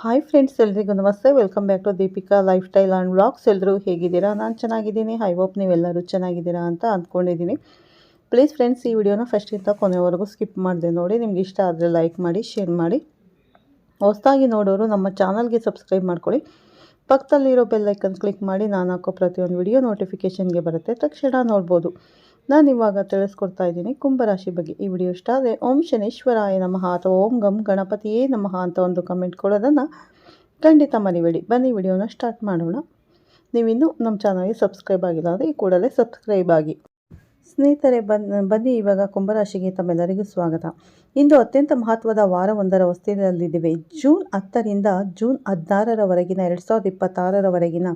Hi friends, ಎಲ್ರಿಗೂ ನಮಸ್ತೆ. Welcome back to Deepika lifestyle and vlogs. ಎಲ್ಲರೂ ಹೇಗಿದ್ದೀರಾ? ನಾನು ಚೆನ್ನಾಗಿದ್ದೀನಿ. ಐ ಹೋಪ್ ನೀವೆಲ್ಲರೂ ಚೆನ್ನಾಗಿದ್ದೀರಾ ಅಂತ ಅಂದ್ಕೊಂಡಿದ್ದೀನಿ. ಪ್ಲೀಸ್ ಫ್ರೆಂಡ್ಸ್, ಈ ವಿಡಿಯೋನ ಫಸ್ಟಿಂದ ಕೊನೆವರೆಗೂ ಸ್ಕಿಪ್ ಮಾಡಿದೆ ನೋಡಿ. ನಿಮ್ಗೆ ಇಷ್ಟ ಆದರೆ ಲೈಕ್ ಮಾಡಿ, ಶೇರ್ ಮಾಡಿ. ಹೊಸದಾಗಿ ನೋಡೋರು ನಮ್ಮ ಚಾನಲ್ಗೆ ಸಬ್ಸ್ಕ್ರೈಬ್ ಮಾಡ್ಕೊಳ್ಳಿ. ಪಕ್ಕದಲ್ಲಿರೋ ಬೆಲ್ ಐಕನ್ ಕ್ಲಿಕ್ ಮಾಡಿ. ನಾನು ಹಾಕೋ ಪ್ರತಿಯೊಂದು ವಿಡಿಯೋ ನೋಟಿಫಿಕೇಷನ್ಗೆ ಬರುತ್ತೆ, ತಕ್ಷಣ ನೋಡ್ಬೋದು. ನಾನು ಇವಾಗ ತಿಳಿಸ್ಕೊಡ್ತಾ ಇದ್ದೀನಿ ಕುಂಭರಾಶಿ ಬಗ್ಗೆ. ಈ ವಿಡಿಯೋ ಇಷ್ಟ ಆದರೆ ಓಂ ಶನೇಶ್ವರಾಯ ನಮಃ ಅಥವಾ ಓಂ ಗಂ ಗಣಪತಿಯೇ ನಮಃ ಅಂತ ಒಂದು ಕಮೆಂಟ್ ಕೊಡೋದನ್ನು ಖಂಡಿತ ಮರಿಬೇಡಿ. ಬನ್ನಿ ವಿಡಿಯೋನ ಸ್ಟಾರ್ಟ್ ಮಾಡೋಣ. ನೀವಿನ್ನೂ ನಮ್ಮ ಚಾನಲ್ಗೆ ಸಬ್ಸ್ಕ್ರೈಬ್ ಆಗಿಲ್ಲ ಅಂದರೆ ಈ ಕೂಡಲೇ ಸಬ್ಸ್ಕ್ರೈಬ್ ಆಗಿ. ಸ್ನೇಹಿತರೆ, ಬನ್ನಿ ಇವಾಗ ಕುಂಭರಾಶಿಗೆ ತಮ್ಮೆಲ್ಲರಿಗೂ ಸ್ವಾಗತ. ಇಂದು ಅತ್ಯಂತ ಮಹತ್ವದ ವಾರವೊಂದರ ಹೊಸ್ತಿಲಲ್ಲಿದ್ದೀವಿ. ಜೂನ್ 10ರಿಂದ ಜೂನ್ 16ರವರೆಗಿನ 2026ರವರೆಗಿನ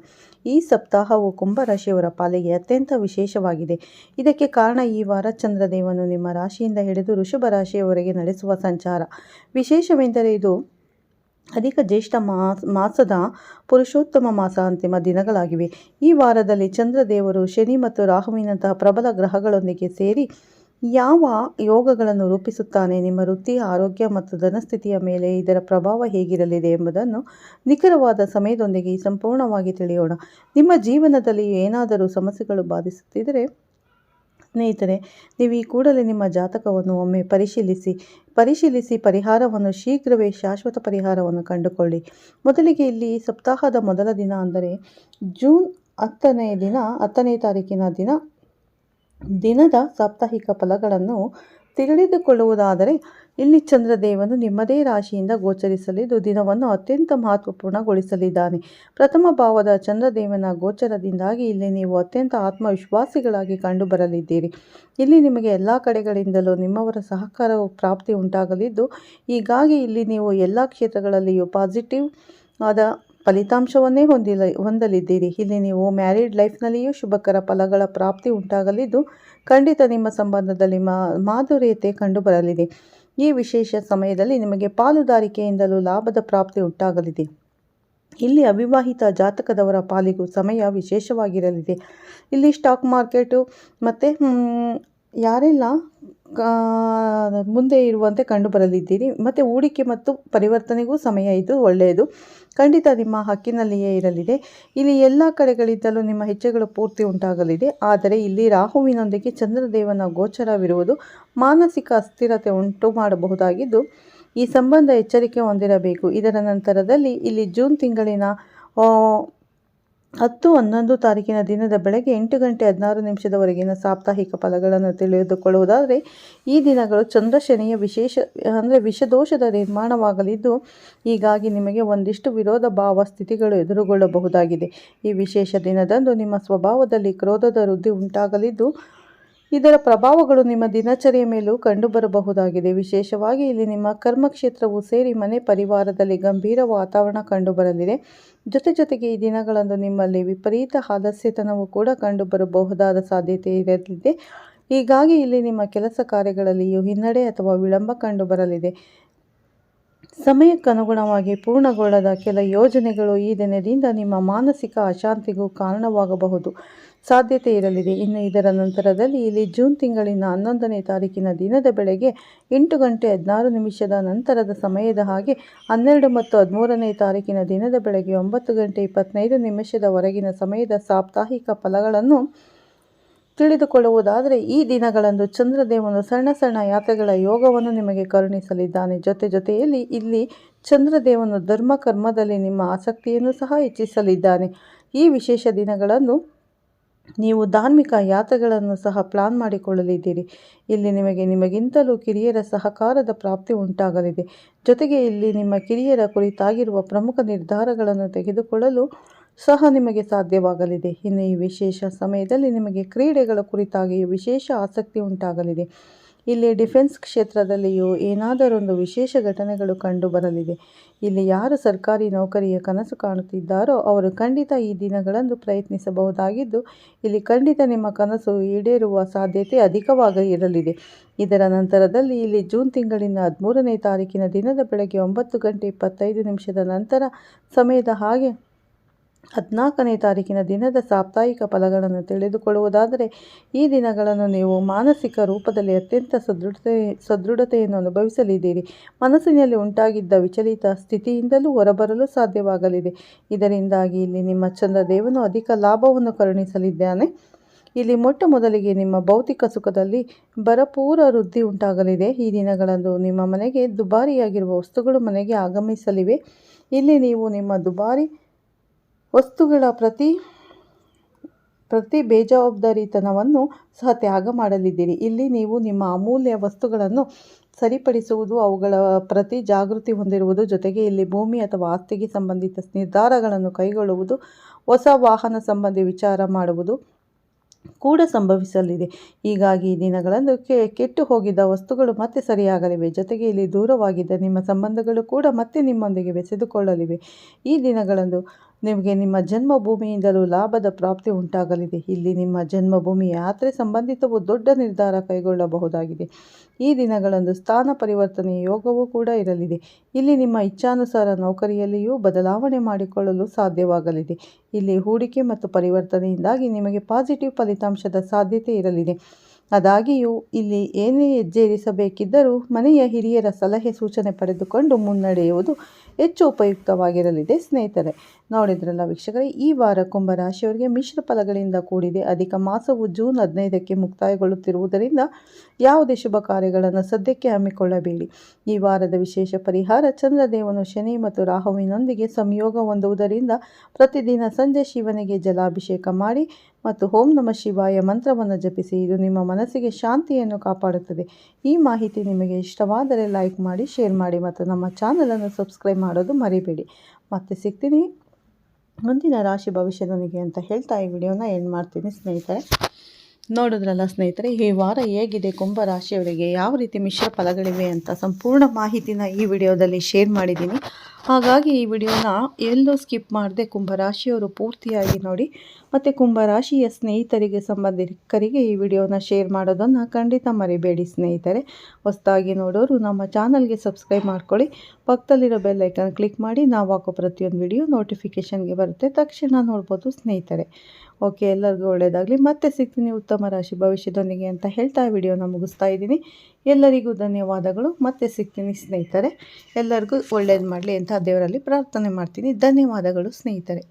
ಈ ಸಪ್ತಾಹವು ಕುಂಭರಾಶಿಯವರ ಪಾಲಿಗೆ ಅತ್ಯಂತ ವಿಶೇಷವಾಗಿದೆ. ಇದಕ್ಕೆ ಕಾರಣ ಈ ವಾರ ಚಂದ್ರದೇವನು ನಿಮ್ಮ ರಾಶಿಯಿಂದ ಹಿಡಿದು ವೃಷಭ ರಾಶಿಯವರೆಗೆ ನಡೆಸುವ ಸಂಚಾರ. ವಿಶೇಷವೆಂದರೆ ಇದು ಅಧಿಕ ಜ್ಯೇಷ್ಠ ಮಾಸದ ಪುರುಷೋತ್ತಮ ಮಾಸ ಅಂತಿಮ ದಿನಗಳಾಗಿವೆ. ಈ ವಾರದಲ್ಲಿ ಚಂದ್ರದೇವರು ಶನಿ ಮತ್ತು ರಾಹುವಿನಂತಹ ಪ್ರಬಲ ಗ್ರಹಗಳೊಂದಿಗೆ ಸೇರಿ ಯಾವ ಯೋಗಗಳನ್ನು ರೂಪಿಸುತ್ತಾನೆ, ನಿಮ್ಮ ವೃತ್ತಿ, ಆರೋಗ್ಯ ಮತ್ತು ಧನಸ್ಥಿತಿಯ ಮೇಲೆ ಇದರ ಪ್ರಭಾವ ಹೇಗಿರಲಿದೆ ಎಂಬುದನ್ನು ನಿಖರವಾದ ಸಮಯದೊಂದಿಗೆ ಸಂಪೂರ್ಣವಾಗಿ ತಿಳಿಯೋಣ. ನಿಮ್ಮ ಜೀವನದಲ್ಲಿ ಏನಾದರೂ ಸಮಸ್ಯೆಗಳು ಬಾಧಿಸುತ್ತಿದ್ದರೆ ಸ್ನೇಹಿತರೆ, ನೀವು ಈ ಕೂಡಲೇ ನಿಮ್ಮ ಜಾತಕವನ್ನು ಒಮ್ಮೆ ಪರಿಶೀಲಿಸಿ ಪರಿಹಾರವನ್ನು ಶೀಘ್ರವೇ ಶಾಶ್ವತ ಪರಿಹಾರವನ್ನು ಕಂಡುಕೊಳ್ಳಿ. ಮೊದಲಿಗೆ ಇಲ್ಲಿ ಸಪ್ತಾಹದ ಮೊದಲ ದಿನ ಅಂದರೆ ಜೂನ್ 10ನೇ ತಾರೀಕಿನ ದಿನದ ಸಾಪ್ತಾಹಿಕ ಫಲಗಳನ್ನು ತಿಳಿದುಕೊಳ್ಳುವುದಾದರೆ, ಇಲ್ಲಿ ಚಂದ್ರದೇವನು ನಿಮ್ಮದೇ ರಾಶಿಯಿಂದ ಗೋಚರಿಸಲಿದ್ದು ದಿನವನ್ನು ಅತ್ಯಂತ ಮಹತ್ವಪೂರ್ಣಗೊಳಿಸಲಿದ್ದಾನೆ. ಪ್ರಥಮ ಭಾವದ ಚಂದ್ರದೇವನ ಗೋಚರದಿಂದಾಗಿ ಇಲ್ಲಿ ನೀವು ಅತ್ಯಂತ ಆತ್ಮವಿಶ್ವಾಸಿಗಳಾಗಿ ಕಂಡುಬರಲಿದ್ದೀರಿ. ಇಲ್ಲಿ ನಿಮಗೆ ಎಲ್ಲ ಕಡೆಗಳಿಂದಲೂ ನಿಮ್ಮವರ ಸಹಕಾರವು ಪ್ರಾಪ್ತಿ ಉಂಟಾಗಲಿದ್ದು, ಹೀಗಾಗಿ ಇಲ್ಲಿ ನೀವು ಎಲ್ಲ ಕ್ಷೇತ್ರಗಳಲ್ಲಿಯೂ ಪಾಸಿಟಿವ್ ಆದ ಫಲಿತಾಂಶವನ್ನೇ ಹೊಂದಲಿದ್ದೀರಿ. ಇಲ್ಲಿ ನೀವು ಮ್ಯಾರಿಡ್ ಲೈಫ್ನಲ್ಲಿಯೂ ಶುಭಕರ ಫಲಗಳ ಪ್ರಾಪ್ತಿ ಉಂಟಾಗಲಿದ್ದು, ಖಂಡಿತ ನಿಮ್ಮ ಸಂಬಂಧದಲ್ಲಿ ಮಾಧುರ್ಯತೆ ಕಂಡುಬರಲಿದೆ. ಈ ವಿಶೇಷ ಸಮಯದಲ್ಲಿ ನಿಮಗೆ ಪಾಲುದಾರಿಕೆಯಿಂದಲೂ ಲಾಭದ ಪ್ರಾಪ್ತಿ ಉಂಟಾಗಲಿದೆ. ಇಲ್ಲಿ ಅವಿವಾಹಿತ ಜಾತಕದವರ ಪಾಲಿಗೂ ಸಮಯ ವಿಶೇಷವಾಗಿರಲಿದೆ. ಇಲ್ಲಿ ಸ್ಟಾಕ್ ಮಾರ್ಕೆಟು ಮತ್ತು ಯಾರೆಲ್ಲ ಮುಂದೆ ಇರುವಂತೆ ಕಂಡುಬರಲಿದ್ದೀರಿ. ಮತ್ತು ಹೂಡಿಕೆ ಮತ್ತು ಪರಿವರ್ತನೆಗೂ ಸಮಯ ಇದು ಒಳ್ಳೆಯದು. ಖಂಡಿತ ನಿಮ್ಮ ಹಕ್ಕಿನಲ್ಲಿಯೇ ಇರಲಿದೆ. ಇಲ್ಲಿ ಎಲ್ಲ ಕಡೆಗಳಿಂದಲೂ ನಿಮ್ಮ ಹೆಜ್ಜೆಗಳು ಪೂರ್ತಿ ಉಂಟಾಗಲಿದೆ. ಆದರೆ ಇಲ್ಲಿ ರಾಹುವಿನೊಂದಿಗೆ ಚಂದ್ರದೇವನ ಗೋಚರವಿರುವುದು ಮಾನಸಿಕ ಅಸ್ಥಿರತೆ ಉಂಟು ಮಾಡಬಹುದಾಗಿದ್ದು, ಈ ಸಂಬಂಧ ಎಚ್ಚರಿಕೆ ಹೊಂದಿರಬೇಕು. ಇದರ ನಂತರದಲ್ಲಿ ಇಲ್ಲಿ ಜೂನ್ ತಿಂಗಳಿನ 10-11 ತಾರೀಕಿನ ದಿನದ ಬೆಳಗ್ಗೆ 8 ಗಂಟೆ 16 ನಿಮಿಷದವರೆಗಿನ ಸಾಪ್ತಾಹಿಕ ಫಲಗಳನ್ನು ತಿಳಿದುಕೊಳ್ಳುವುದಾದರೆ, ಈ ದಿನಗಳು ಚಂದ್ರ ಶನಿಯ ವಿಷದೋಷದ ನಿರ್ಮಾಣವಾಗಲಿದ್ದು, ಹೀಗಾಗಿ ನಿಮಗೆ ಒಂದಿಷ್ಟು ವಿರೋಧ ಭಾವ ಸ್ಥಿತಿಗಳು ಎದುರುಗೊಳ್ಳಬಹುದಾಗಿದೆ. ಈ ವಿಶೇಷ ದಿನದಂದು ನಿಮ್ಮ ಸ್ವಭಾವದಲ್ಲಿ ಕ್ರೋಧದ ವೃದ್ಧಿ ಉಂಟಾಗಲಿದ್ದು, ಇದರ ಪ್ರಭಾವಗಳು ನಿಮ್ಮ ದಿನಚರಿಯ ಮೇಲೂ ಕಂಡುಬರಬಹುದಾಗಿದೆ. ವಿಶೇಷವಾಗಿ ಇಲ್ಲಿ ನಿಮ್ಮ ಕರ್ಮಕ್ಷೇತ್ರವು ಸೇರಿ ಮನೆ ಪರಿವಾರದಲ್ಲಿ ಗಂಭೀರ ವಾತಾವರಣ ಕಂಡುಬರಲಿದೆ. ಜೊತೆಗೆ ಈ ದಿನಗಳಂದು ನಿಮ್ಮಲ್ಲಿ ವಿಪರೀತ ಆಲಸ್ಯತನವು ಕೂಡ ಕಂಡುಬರಬಹುದಾದ ಸಾಧ್ಯತೆ ಇರಲಿದೆ. ಹೀಗಾಗಿ ಇಲ್ಲಿ ನಿಮ್ಮ ಕೆಲಸ ಕಾರ್ಯಗಳಲ್ಲಿಯೂ ಹಿನ್ನಡೆ ಅಥವಾ ವಿಳಂಬ ಕಂಡುಬರಲಿದೆ. ಸಮಯಕ್ಕನುಗುಣವಾಗಿ ಪೂರ್ಣಗೊಳ್ಳದ ಕೆಲ ಯೋಜನೆಗಳು ಈ ದಿನದಿಂದ ನಿಮ್ಮ ಮಾನಸಿಕ ಅಶಾಂತಿಗೂ ಕಾರಣವಾಗಬಹುದು ಸಾಧ್ಯತೆ ಇರಲಿದೆ. ಇನ್ನು ಇದರ ನಂತರದಲ್ಲಿ ಇಲ್ಲಿ ಜೂನ್ ತಿಂಗಳಿನ 11ನೇ ತಾರೀಕಿನ ದಿನದ ಬೆಳಗ್ಗೆ 8 ಗಂಟೆ 16 ನಿಮಿಷದ ನಂತರದ ಸಮಯದ ಹಾಗೆ 12 ಮತ್ತು 13ನೇ ತಾರೀಕಿನ ದಿನದ ಬೆಳಗ್ಗೆ 9 ಗಂಟೆ 25 ನಿಮಿಷದವರೆಗಿನ ಸಮಯದ ಸಾಪ್ತಾಹಿಕ ಫಲಗಳನ್ನು ತಿಳಿದುಕೊಳ್ಳುವುದಾದರೆ, ಈ ದಿನಗಳಂದು ಚಂದ್ರದೇವನು ಸಣ್ಣ ಯಾತ್ರೆಗಳ ಯೋಗವನ್ನು ನಿಮಗೆ ಕರುಣಿಸಲಿದ್ದಾನೆ. ಜೊತೆಯಲ್ಲಿ ಇಲ್ಲಿ ಚಂದ್ರದೇವನು ಧರ್ಮ ಕರ್ಮದಲ್ಲಿ ನಿಮ್ಮ ಆಸಕ್ತಿಯನ್ನು ಸಹ ಹೆಚ್ಚಿಸಲಿದ್ದಾನೆ. ಈ ವಿಶೇಷ ದಿನಗಳಂದು ನೀವು ಧಾರ್ಮಿಕ ಯಾತ್ರೆಗಳನ್ನು ಸಹ ಪ್ಲಾನ್ ಮಾಡಿಕೊಳ್ಳಲಿದ್ದೀರಿ. ಇಲ್ಲಿ ನಿಮಗಿಂತಲೂ ಕಿರಿಯರ ಸಹಕಾರದ ಪ್ರಾಪ್ತಿ ಉಂಟಾಗಲಿದೆ. ಜೊತೆಗೆ ಇಲ್ಲಿ ನಿಮ್ಮ ಕಿರಿಯರ ಕುರಿತಾಗಿರುವ ಪ್ರಮುಖ ನಿರ್ಧಾರಗಳನ್ನು ತೆಗೆದುಕೊಳ್ಳಲು ಸಹ ನಿಮಗೆ ಸಾಧ್ಯವಾಗಲಿದೆ. ಇನ್ನು ಈ ವಿಶೇಷ ಸಮಯದಲ್ಲಿ ನಿಮಗೆ ಕ್ರೀಡೆಗಳ ಕುರಿತಾಗಿ ವಿಶೇಷ ಆಸಕ್ತಿ ಉಂಟಾಗಲಿದೆ. ಇಲ್ಲಿ ಡಿಫೆನ್ಸ್ ಕ್ಷೇತ್ರದಲ್ಲಿಯೂ ಏನಾದರೊಂದು ವಿಶೇಷ ಘಟನೆಗಳು ಕಂಡುಬರಲಿದೆ. ಇಲ್ಲಿ ಯಾರು ಸರ್ಕಾರಿ ನೌಕರಿಯ ಕನಸು ಕಾಣುತ್ತಿದ್ದಾರೋ ಅವರು ಖಂಡಿತ ಈ ದಿನಗಳಂದು ಪ್ರಯತ್ನಿಸಬಹುದಾಗಿದ್ದು, ಇಲ್ಲಿ ಖಂಡಿತ ನಿಮ್ಮ ಕನಸು ಈಡೇರುವ ಸಾಧ್ಯತೆ ಅಧಿಕವಾಗಿ ಇರಲಿದೆ. ಇದರ ನಂತರದಲ್ಲಿ ಇಲ್ಲಿ ಜೂನ್ ತಿಂಗಳಿನ 13ನೇ ತಾರೀಕಿನ ದಿನದ ಬೆಳಗ್ಗೆ 9 ಗಂಟೆ 25 ನಿಮಿಷದ ನಂತರ ಸಮಯದ ಹಾಗೆ 14ನೇ ತಾರೀಕಿನ ದಿನದ ಸಾಪ್ತಾಹಿಕ ಫಲಗಳನ್ನು ತಿಳಿದುಕೊಳ್ಳುವುದಾದರೆ, ಈ ದಿನಗಳನ್ನು ನೀವು ಮಾನಸಿಕ ರೂಪದಲ್ಲಿ ಅತ್ಯಂತ ಸದೃಢತೆಯನ್ನು ಅನುಭವಿಸಲಿದ್ದೀರಿ. ಮನಸ್ಸಿನಲ್ಲಿ ಉಂಟಾಗಿದ್ದ ವಿಚಲಿತ ಸ್ಥಿತಿಯಿಂದಲೂ ಹೊರಬರಲು ಸಾಧ್ಯವಾಗಲಿದೆ. ಇದರಿಂದಾಗಿ ಇಲ್ಲಿ ನಿಮ್ಮ ಚಂದ್ರದೇವನು ಅಧಿಕ ಲಾಭವನ್ನು ಕರುಣಿಸಲಿದ್ದಾನೆ. ಇಲ್ಲಿ ಮೊಟ್ಟ ಮೊದಲಿಗೆ ನಿಮ್ಮ ಭೌತಿಕ ಸುಖದಲ್ಲಿ ಭರಪೂರ ವೃದ್ಧಿ ಉಂಟಾಗಲಿದೆ. ಈ ದಿನಗಳಂದು ನಿಮ್ಮ ಮನೆಗೆ ದುಬಾರಿಯಾಗಿರುವ ವಸ್ತುಗಳು ಮನೆಗೆ ಆಗಮಿಸಲಿವೆ. ಇಲ್ಲಿ ನೀವು ನಿಮ್ಮ ದುಬಾರಿ ವಸ್ತುಗಳ ಪ್ರತಿ ಬೇಜವಾಬ್ದಾರಿತನವನ್ನು ಸಹ ತ್ಯಾಗ ಮಾಡಲಿದ್ದೀರಿ. ಇಲ್ಲಿ ನೀವು ನಿಮ್ಮ ಅಮೂಲ್ಯ ವಸ್ತುಗಳನ್ನು ಸರಿಪಡಿಸುವುದು, ಅವುಗಳ ಪ್ರತಿ ಜಾಗೃತಿ ಹೊಂದಿರುವುದು, ಜೊತೆಗೆ ಇಲ್ಲಿ ಭೂಮಿ ಅಥವಾ ಆಸ್ತಿಗೆ ಸಂಬಂಧಿತ ನಿರ್ಧಾರಗಳನ್ನು ಕೈಗೊಳ್ಳುವುದು, ಹೊಸ ವಾಹನ ಸಂಬಂಧಿ ವಿಚಾರ ಮಾಡುವುದು ಕೂಡ ಸಂಭವಿಸಲಿದೆ. ಹೀಗಾಗಿ ಈ ದಿನಗಳಂದು ಕೆಟ್ಟು ಹೋಗಿದ್ದ ವಸ್ತುಗಳು ಮತ್ತೆ ಸರಿಯಾಗಲಿವೆ. ಜೊತೆಗೆ ಇಲ್ಲಿ ದೂರವಾಗಿದ್ದ ನಿಮ್ಮ ಸಂಬಂಧಗಳು ಕೂಡ ಮತ್ತೆ ನಿಮ್ಮೊಂದಿಗೆ ಬೆಸೆದುಕೊಳ್ಳಲಿವೆ. ಈ ದಿನಗಳಂದು ನಿಮಗೆ ನಿಮ್ಮ ಜನ್ಮಭೂಮಿಯಿಂದಲೂ ಲಾಭದ ಪ್ರಾಪ್ತಿ ಉಂಟಾಗಲಿದೆ. ಇಲ್ಲಿ ನಿಮ್ಮ ಜನ್ಮಭೂಮಿ ಯಾತ್ರೆ ಸಂಬಂಧಿತವು ದೊಡ್ಡ ನಿರ್ಧಾರ ಕೈಗೊಳ್ಳಬಹುದಾಗಿದೆ. ಈ ದಿನಗಳಂದು ಸ್ಥಾನ ಪರಿವರ್ತನೆಯ ಯೋಗವೂ ಕೂಡ ಇರಲಿದೆ. ಇಲ್ಲಿ ನಿಮ್ಮ ಇಚ್ಛಾನುಸಾರ ನೌಕರಿಯಲ್ಲಿಯೂ ಬದಲಾವಣೆ ಮಾಡಿಕೊಳ್ಳಲು ಸಾಧ್ಯವಾಗಲಿದೆ. ಇಲ್ಲಿ ಹೂಡಿಕೆ ಮತ್ತು ಪರಿವರ್ತನೆಯಿಂದಾಗಿ ನಿಮಗೆ ಪಾಸಿಟಿವ್ ಫಲಿತಾಂಶದ ಸಾಧ್ಯತೆ ಇರಲಿದೆ. ಆದಾಗಿಯೂ ಇಲ್ಲಿ ಏನೇ ಹೆಜ್ಜೆ ಇರಿಸಬೇಕಿದ್ದರೂ ಮನೆಯ ಹಿರಿಯರ ಸಲಹೆ ಸೂಚನೆ ಪಡೆದುಕೊಂಡು ಮುನ್ನಡೆಯುವುದು ಹೆಚ್ಚು ಉಪಯುಕ್ತವಾಗಿರಲಿದೆ. ಸ್ನೇಹಿತರೆ, ನೋಡಿದ್ರಲ್ಲ ವೀಕ್ಷಕರೇ, ಈ ವಾರ ಕುಂಭರಾಶಿಯವರಿಗೆ ಮಿಶ್ರ ಫಲಗಳಿಂದ ಕೂಡಿದೆ. ಅಧಿಕ ಮಾಸವು ಜೂನ್ 15ಕ್ಕೆ ಮುಕ್ತಾಯಗೊಳ್ಳುತ್ತಿರುವುದರಿಂದ ಯಾವುದೇ ಶುಭ ಕಾರ್ಯಗಳನ್ನು ಸದ್ಯಕ್ಕೆ ಹಮ್ಮಿಕೊಳ್ಳಬೇಡಿ. ಈ ವಾರದ ವಿಶೇಷ ಪರಿಹಾರ, ಚಂದ್ರದೇವನು ಶನಿ ಮತ್ತು ರಾಹುವಿನೊಂದಿಗೆ ಸಂಯೋಗ ಹೊಂದುವುದರಿಂದ ಪ್ರತಿದಿನ ಸಂಜೆ ಶಿವನಿಗೆ ಜಲಾಭಿಷೇಕ ಮಾಡಿ ಮತ್ತು ಓಂ ನಮಃ ಶಿವಾಯ ಮಂತ್ರವನ್ನು ಜಪಿಸಿ. ಇದು ನಿಮ್ಮ ಮನಸ್ಸಿಗೆ ಶಾಂತಿಯನ್ನು ಕಾಪಾಡುತ್ತದೆ. ಈ ಮಾಹಿತಿ ನಿಮಗೆ ಇಷ್ಟವಾದರೆ ಲೈಕ್ ಮಾಡಿ, ಶೇರ್ ಮಾಡಿ ಮತ್ತು ನಮ್ಮ ಚಾನಲನ್ನು ಸಬ್ಸ್ಕ್ರೈಬ್ ಮಾಡೋದು ಮರಿಬೇಡಿ. ಮತ್ತೆ ಸಿಗ್ತೀನಿ ಮುಂದಿನ ರಾಶಿ ಭವಿಷ್ಯದೊಂದಿಗೆ ಅಂತ ಹೇಳ್ತಾ ಈ ವಿಡಿಯೋನ ಎಂಡ್ ಮಾಡ್ತೀನಿ. ಸ್ನೇಹಿತರೆ, ನೋಡಿದ್ರಲ್ಲ ಸ್ನೇಹಿತರೆ, ಈ ವಾರ ಹೇಗಿದೆ ಕುಂಭರಾಶಿಯವರಿಗೆ, ಯಾವ ರೀತಿ ಮಿಶ್ರ ಫಲಗಳಿವೆ ಅಂತ ಸಂಪೂರ್ಣ ಮಾಹಿತಿನ ಈ ವಿಡಿಯೋದಲ್ಲಿ ಶೇರ್ ಮಾಡಿದ್ದೀನಿ. ಹಾಗಾಗಿ ಈ ವಿಡಿಯೋನ ಎಲ್ಲೂ ಸ್ಕಿಪ್ ಮಾಡದೆ ಕುಂಭರಾಶಿಯವರು ಪೂರ್ತಿಯಾಗಿ ನೋಡಿ. ಮತ್ತು ಕುಂಭರಾಶಿಯ ಸ್ನೇಹಿತರಿಗೆ, ಸಂಬಂಧಿಕರಿಗೆ ಈ ವಿಡಿಯೋನ ಶೇರ್ ಮಾಡೋದನ್ನು ಖಂಡಿತ ಮರಿಬೇಡಿ. ಸ್ನೇಹಿತರೆ, ಹೊಸದಾಗಿ ನೋಡೋರು ನಮ್ಮ ಚಾನಲ್ಗೆ ಸಬ್ಸ್ಕ್ರೈಬ್ ಮಾಡ್ಕೊಳ್ಳಿ. ಪಕ್ಕದಲ್ಲಿರೋ ಬೆಲ್ ಐಕಾನ್ ಕ್ಲಿಕ್ ಮಾಡಿ. ನಾವು ಹಾಕೋ ಪ್ರತಿಯೊಂದು ವಿಡಿಯೋ ನೋಟಿಫಿಕೇಷನ್ಗೆ ಬರುತ್ತೆ, ತಕ್ಷಣ ನೋಡ್ಬೋದು ಸ್ನೇಹಿತರೆ. ಓಕೆ, ಎಲ್ಲರಿಗೂ ಒಳ್ಳೆಯದಾಗಲಿ. ಮತ್ತೆ ಸಿಗ್ತೀನಿ ಉತ್ತಮ ರಾಶಿ ಭವಿಷ್ಯದೊಂದಿಗೆ ಅಂತ ಹೇಳ್ತಾ ವಿಡಿಯೋನ ಮುಗಿಸ್ತಾ ಇದ್ದೀನಿ. ಎಲ್ಲರಿಗೂ ಧನ್ಯವಾದಗಳು. ಮತ್ತೆ ಸಿಗ್ತೀನಿ ಸ್ನೇಹಿತರೆ. ಎಲ್ಲರಿಗೂ ಒಳ್ಳೇದು ಮಾಡಲಿ ಅಂತ ದೇವರಲ್ಲಿ ಪ್ರಾರ್ಥನೆ ಮಾಡ್ತೀನಿ. ಧನ್ಯವಾದಗಳು ಸ್ನೇಹಿತರೆ.